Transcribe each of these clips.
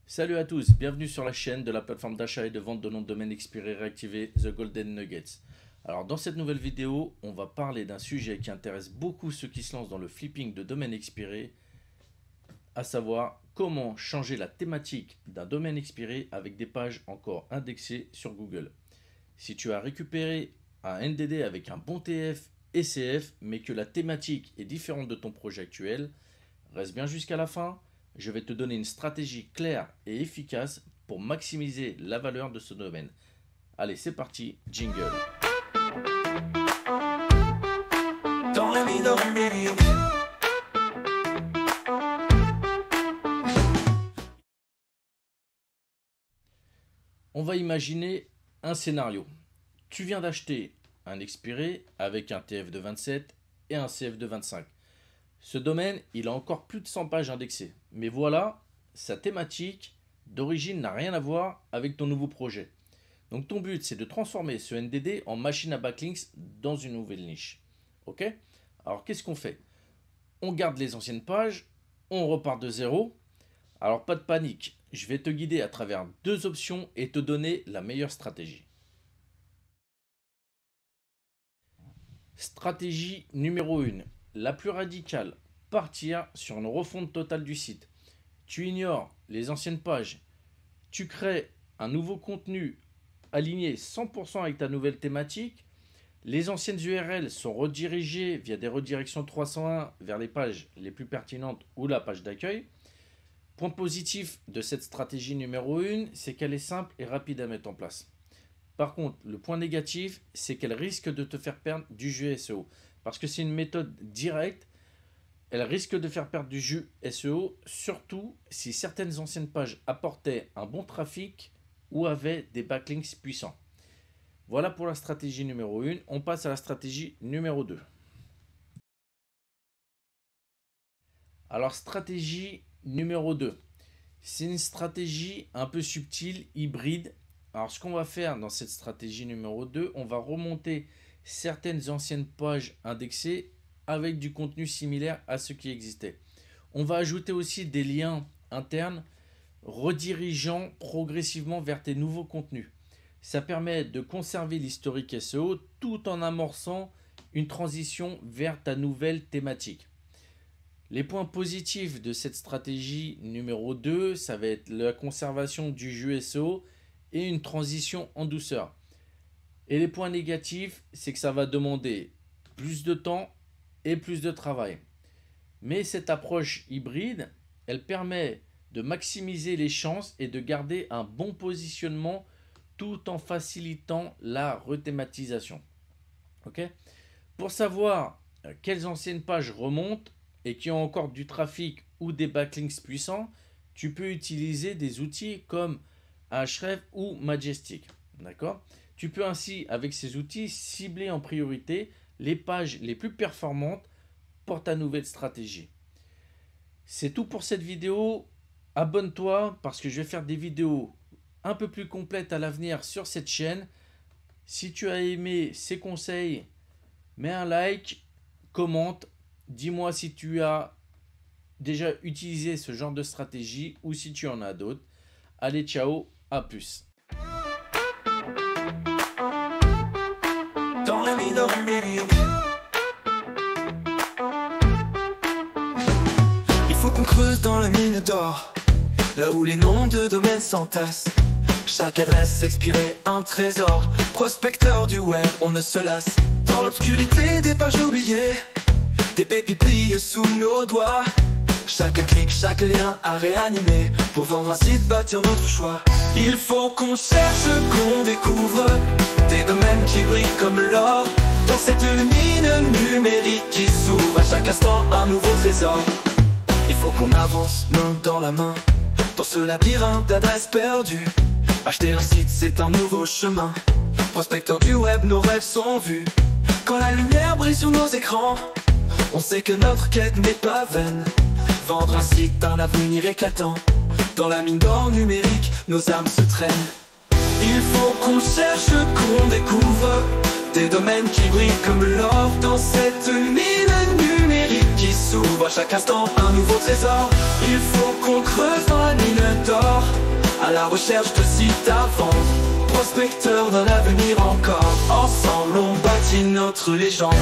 Salut à tous, bienvenue sur la chaîne de la plateforme d'achat et de vente de noms de domaine expirés réactivés The Golden Nuggets. Alors dans cette nouvelle vidéo, on va parler d'un sujet qui intéresse beaucoup ceux qui se lancent dans le flipping de domaines expirés, à savoir comment changer la thématique d'un domaine expiré avec des pages encore indexées sur Google. Si tu as récupéré un NDD avec un bon TF et CF, mais que la thématique est différente de ton projet actuel, reste bien jusqu'à la fin. Je vais te donner une stratégie claire et efficace pour maximiser la valeur de ce domaine. Allez, c'est parti, jingle. On va imaginer un scénario. Tu viens d'acheter un expiré avec un TF de 27 et un CF de 25. Ce domaine, il a encore plus de 100 pages indexées. Mais voilà, sa thématique d'origine n'a rien à voir avec ton nouveau projet. Donc ton but, c'est de transformer ce NDD en machine à backlinks dans une nouvelle niche. Ok? Alors qu'est-ce qu'on fait? On garde les anciennes pages, on repart de zéro. Alors pas de panique, je vais te guider à travers deux options et te donner la meilleure stratégie. Stratégie numéro 1. La plus radicale, partir sur une refonte totale du site. Tu ignores les anciennes pages, tu crées un nouveau contenu aligné 100% avec ta nouvelle thématique. Les anciennes URL sont redirigées via des redirections 301 vers les pages les plus pertinentes ou la page d'accueil. Point positif de cette stratégie numéro 1, c'est qu'elle est simple et rapide à mettre en place. Par contre, le point négatif, c'est qu'elle risque de te faire perdre du jus SEO. Parce que c'est une méthode directe, elle risque de faire perdre du jus SEO, surtout si certaines anciennes pages apportaient un bon trafic ou avaient des backlinks puissants. Voilà pour la stratégie numéro 1. On passe à la stratégie numéro 2. Alors, stratégie numéro 2. C'est une stratégie un peu subtile, hybride. Alors, ce qu'on va faire dans cette stratégie numéro 2, on va remonter certaines anciennes pages indexées avec du contenu similaire à ce qui existait. On va ajouter aussi des liens internes redirigeant progressivement vers tes nouveaux contenus. Ça permet de conserver l'historique SEO tout en amorçant une transition vers ta nouvelle thématique. Les points positifs de cette stratégie numéro 2, ça va être la conservation du jus SEO et une transition en douceur. Et les points négatifs, c'est que ça va demander plus de temps et plus de travail. Mais cette approche hybride, elle permet de maximiser les chances et de garder un bon positionnement tout en facilitant la rethématisation. Okay? Pour savoir quelles anciennes pages remontent et qui ont encore du trafic ou des backlinks puissants, tu peux utiliser des outils comme Ahrefs ou Majestic. D'accord? Tu peux ainsi, avec ces outils, cibler en priorité les pages les plus performantes pour ta nouvelle stratégie. C'est tout pour cette vidéo. Abonne-toi parce que je vais faire des vidéos un peu plus complètes à l'avenir sur cette chaîne. Si tu as aimé ces conseils, mets un like, commente, dis-moi si tu as déjà utilisé ce genre de stratégie ou si tu en as d'autres. Allez, ciao, à plus. Il faut qu'on creuse dans la mine d'or, là où les noms de domaines s'entassent. Chaque adresse expirée, un trésor. Prospecteur du web, on ne se lasse. Dans l'obscurité des pages oubliées, des pépites brillent sous nos doigts. Chaque clic, chaque lien à réanimer. Pour vendre un site, bâtir notre choix. Il faut qu'on cherche, qu'on découvre des domaines qui brillent comme l'or. Dans cette mine numérique qui s'ouvre à chaque instant un nouveau trésor. Il faut qu'on avance main dans la main dans ce labyrinthe d'adresses perdues. Acheter un site, c'est un nouveau chemin. Prospecteur du web, nos rêves sont vus. Quand la lumière brille sur nos écrans, on sait que notre quête n'est pas vaine. Vendre un site, un avenir éclatant. Dans la mine d'or numérique, nos âmes se traînent. Il faut qu'on cherche, qu'on découvre des domaines qui brillent comme l'or. Dans cette mine numérique qui s'ouvre à chaque instant un nouveau trésor. Il faut qu'on creuse dans la mine d'or, à la recherche de sites à vendre, prospecteur d'un avenir encore. Ensemble on bâtit notre légende.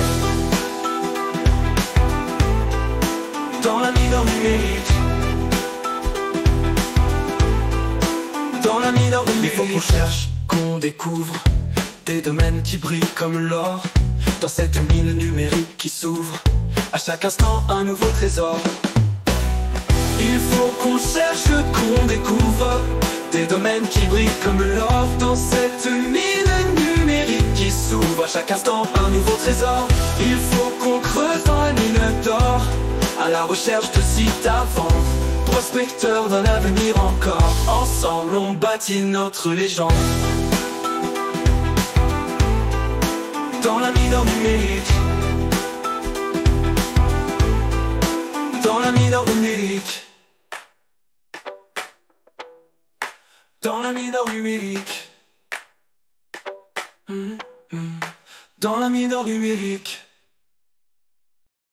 Dans la mine d'or numérique, dans la mine d'or numérique. Il faut qu'on cherche, qu'on découvre des domaines qui brillent comme l'or. Dans cette mine numérique qui s'ouvre, à chaque instant un nouveau trésor. Il faut qu'on cherche, qu'on découvre des domaines qui brillent comme l'or. Dans cette mine numérique qui s'ouvre, à chaque instant un nouveau trésor. Il faut qu'on creuse dans la mine d'or, à la recherche de sites à vendre, prospecteur d'un avenir encore. Ensemble on bâtit notre légende. Dans la mine d'or numérique, dans la mine d'or numérique, dans la mine d'or numérique, dans la mine d'or numérique.